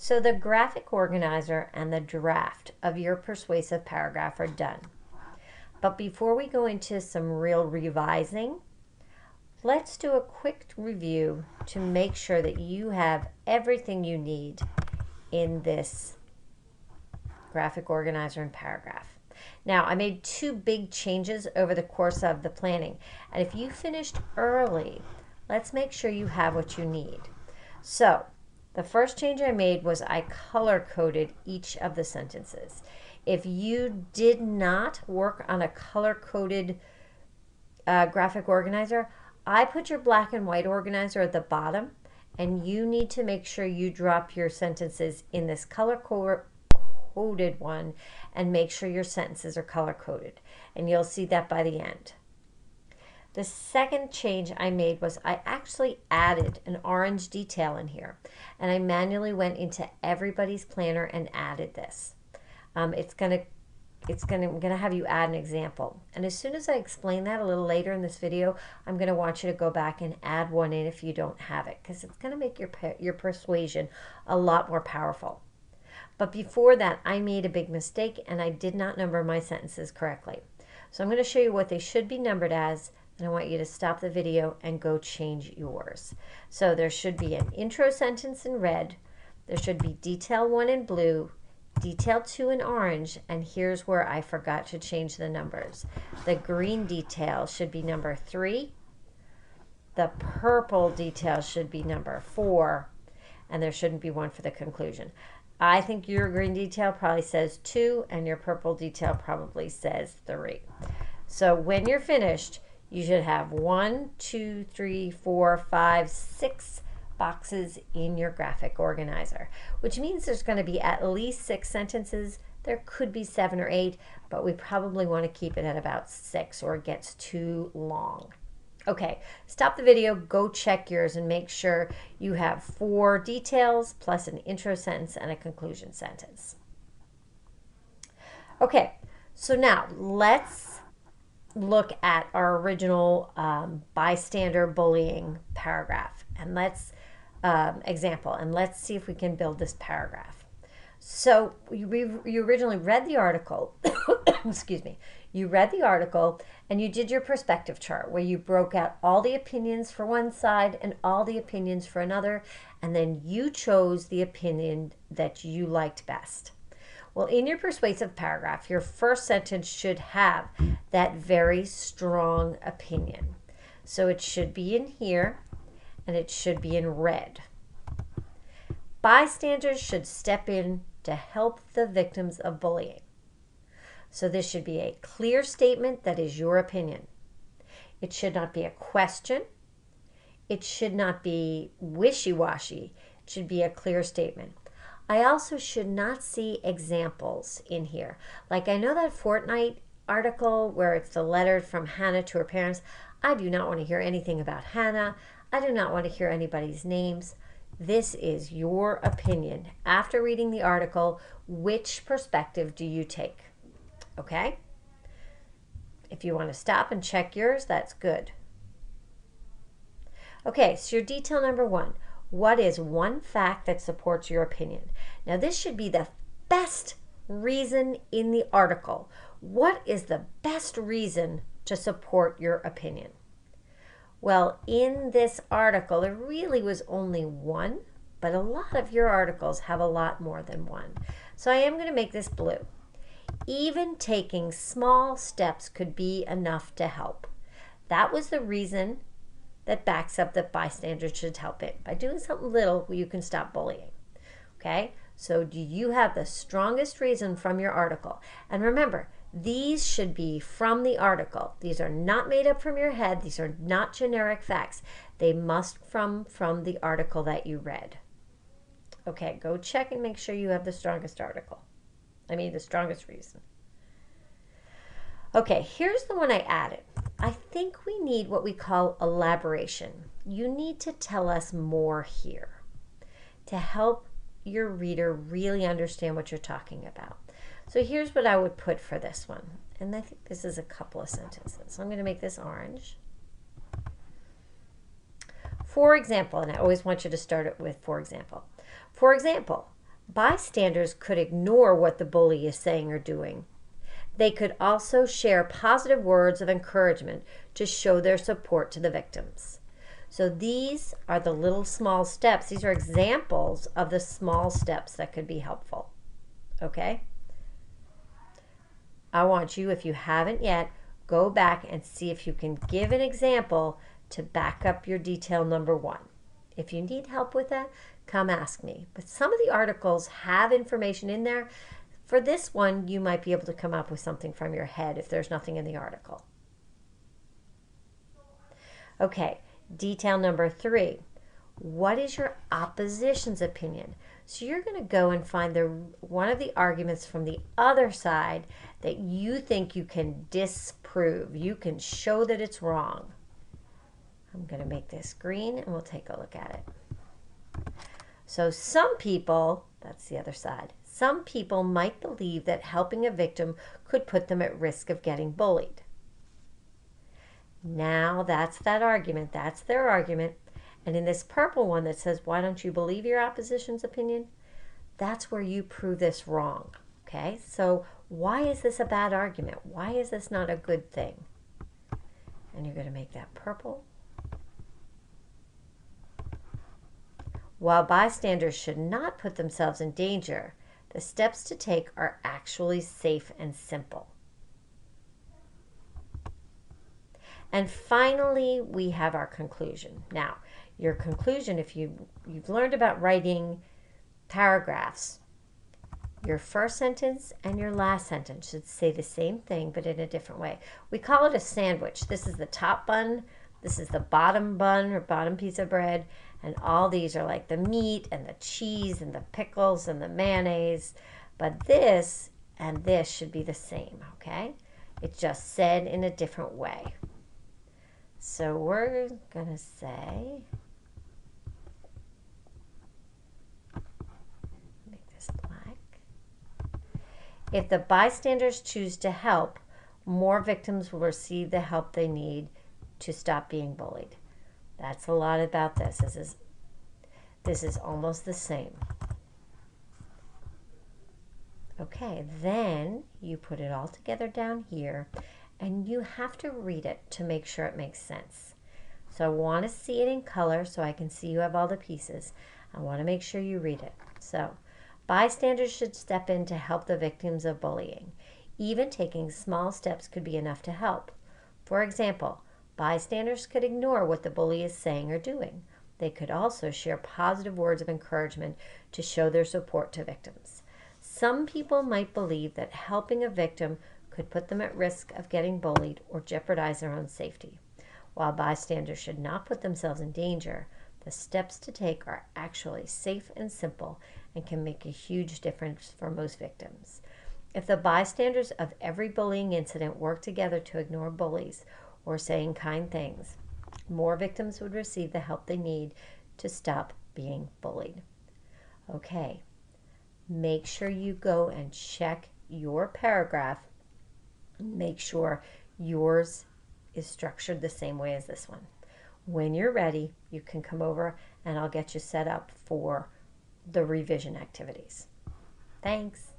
So the graphic organizer and the draft of your persuasive paragraph are done. But before we go into some real revising, let's do a quick review to make sure that you have everything you need in this graphic organizer and paragraph. Now, I made two big changes over the course of the planning, and if you finished early, let's make sure you have what you need. So, the first change I made was I color-coded each of the sentences. If you did not work on a color-coded graphic organizer, I put your black and white organizer at the bottom, and you need to make sure you drop your sentences in this color-coded one and make sure your sentences are color-coded. And you'll see that by the end. The second change I made was I actually added an orange detail in here, and I manually went into everybody's planner and added this. I'm gonna have you add an example, and as soon as I explain that a little later in this video, I'm gonna want you to go back and add one in if you don't have it, because it's gonna make your persuasion a lot more powerful. But before that, I made a big mistake and I did not number my sentences correctly. So I'm going to show you what they should be numbered as, and I want you to stop the video and go change yours. So there should be an intro sentence in red, there should be detail 1 in blue, detail 2 in orange, and here's where I forgot to change the numbers. The green detail should be number 3, the purple detail should be number 4, and there shouldn't be one for the conclusion. I think your green detail probably says 2 and your purple detail probably says 3. So when you're finished, you should have 1, 2, 3, 4, 5, 6 boxes in your graphic organizer, which means there's going to be at least 6 sentences. There could be 7 or 8, but we probably want to keep it at about 6 or it gets too long. Okay, stop the video, go check yours, and make sure you have 4 details plus an intro sentence and a conclusion sentence. Okay, so now let's look at our original bystander bullying paragraph, and let's example, and let's see if we can build this paragraph. So you originally read the article, excuse me, you read the article and you did your perspective chart where you broke out all the opinions for one side and all the opinions for another, and then you chose the opinion that you liked best. Well, in your persuasive paragraph, your first sentence should have that very strong opinion. So it should be in here and it should be in red. Bystanders should step in to help the victims of bullying. So this should be a clear statement that is your opinion. It should not be a question. It should not be wishy-washy. It should be a clear statement. I also should not see examples in here. Like I know that Fortnite article where it's the letter from Hannah to her parents. I do not want to hear anything about Hannah. I do not want to hear anybody's names. This is your opinion. After reading the article, which perspective do you take? Okay? If you want to stop and check yours, that's good. Okay, so your detail number 1. What is one fact that supports your opinion? Now this should be the best reason in the article. What is the best reason to support your opinion? Well, in this article, there really was only one, but a lot of your articles have a lot more than one. So I am going to make this blue. Even taking small steps could be enough to help. That was the reason that backs up that bystanders should help it. By doing something little, you can stop bullying. Okay? So do you have the strongest reason from your article? And remember, these should be from the article. These are not made up from your head. These are not generic facts. They must come from the article that you read. Okay, go check and make sure you have the strongest article. The strongest reason. Okay, here's the one I added. I think we need what we call elaboration. You need to tell us more here to help your reader really understand what you're talking about. So here's what I would put for this one. And I think this is a couple of sentences. So I'm going to make this orange. For example, and I always want you to start it with for example. For example, Bystanders could ignore what the bully is saying or doing. They could also share positive words of encouragement to show their support to the victims. So these are the little small steps. These are examples of the small steps that could be helpful. Okay? I want you, if you haven't yet, go back and see if you can give an example to back up your detail number 1. If you need help with that, come ask me. But some of the articles have information in there. For this one, you might be able to come up with something from your head if there's nothing in the article. Okay, detail number 3. What is your opposition's opinion? So you're going to go and find one of the arguments from the other side that you think you can disprove. You can show that it's wrong. I'm going to make this green and we'll take a look at it. So some people, that's the other side, some people might believe that helping a victim could put them at risk of getting bullied. Now that's that argument. That's their argument. And in this purple one that says, why don't you believe your opposition's opinion? That's where you prove this wrong. Okay, so why is this a bad argument? Why is this not a good thing? And you're going to make that purple. While bystanders should not put themselves in danger, the steps to take are actually safe and simple. And finally, we have our conclusion. Now, your conclusion, if you've learned about writing paragraphs, your first sentence and your last sentence should say the same thing, but in a different way. We call it a sandwich. This is the top bun, this is the bottom bun or bottom piece of bread, and all these are like the meat and the cheese and the pickles and the mayonnaise. But this and this should be the same, okay? It's just said in a different way. So we're going to say, make this black. If the bystanders choose to help, more victims will receive the help they need to stop being bullied. That's a lot about this. This is almost the same. Okay, then you put it all together down here, and you have to read it to make sure it makes sense. So I want to see it in color so I can see you have all the pieces. I want to make sure you read it. So, bystanders should step in to help the victims of bullying. Even taking small steps could be enough to help. For example, bystanders could ignore what the bully is saying or doing. They could also share positive words of encouragement to show their support to victims. Some people might believe that helping a victim could put them at risk of getting bullied or jeopardize their own safety. While bystanders should not put themselves in danger, the steps to take are actually safe and simple and can make a huge difference for most victims. If the bystanders of every bullying incident work together to ignore bullies or saying kind things, more victims would receive the help they need to stop being bullied. Okay, make sure you go and check your paragraph. Make sure yours is structured the same way as this one. When you're ready, you can come over and I'll get you set up for the revision activities. Thanks.